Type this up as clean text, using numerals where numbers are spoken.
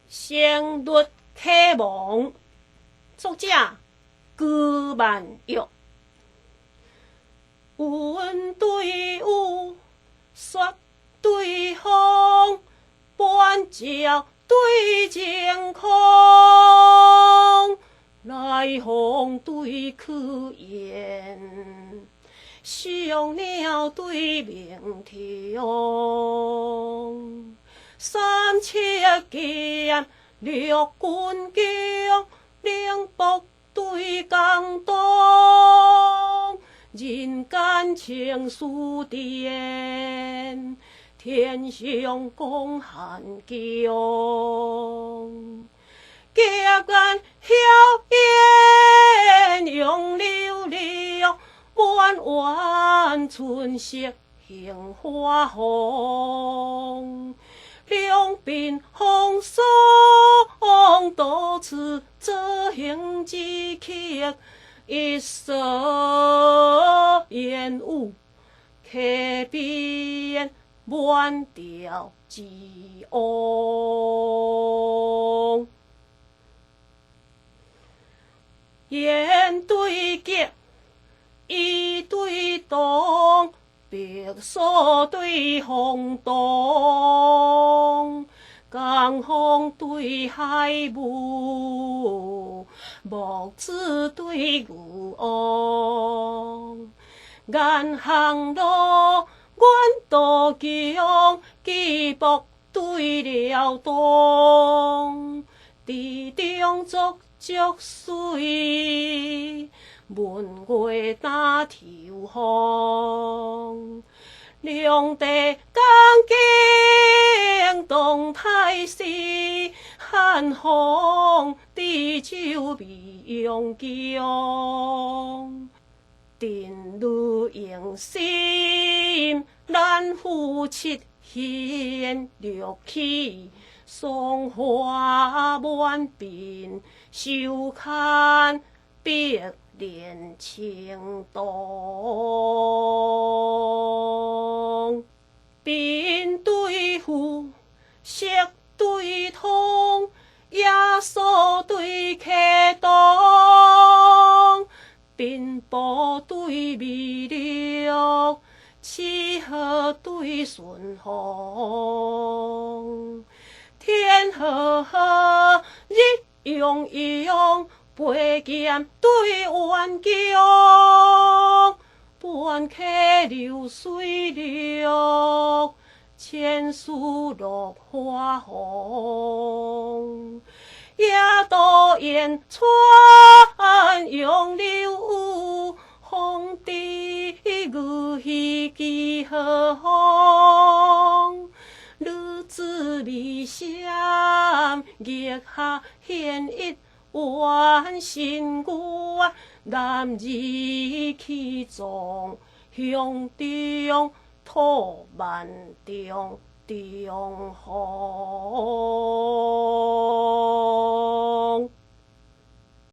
声律启蒙，作者辜曼玉。云对雾，雪对风，半照对晴空。来风对去雁，小鸟对鸣虫。三尺剑，六军将，凌波对江东。人间情事典，天上讲汉强。结缘晓烟杨柳柳，弯弯春色杏花红。两鬓风霜多次做行之客，一蓑烟雾客边满调之翁。雁对结，衣对东，白沙对红东。江风对海雾，木子对牛翁。雁行路，远渡江，鸡步对辽东。池中足足水，文月打头风。两地江景动态势，汉风地酒味永强。定女用心，咱夫妻献六气。霜花满鬓，手看碧莲青动。鬓对户，色对通，野草对客东。鬓部对微绿，刺荷对顺风。天和和，日洋洋，飞剑对弯弓。半溪流水流，千树落花红。野渡雁穿杨柳，风笛雨戏几何风。女子美相，月下献一弯心愿。男儿气壮，胸中吐万丈中风。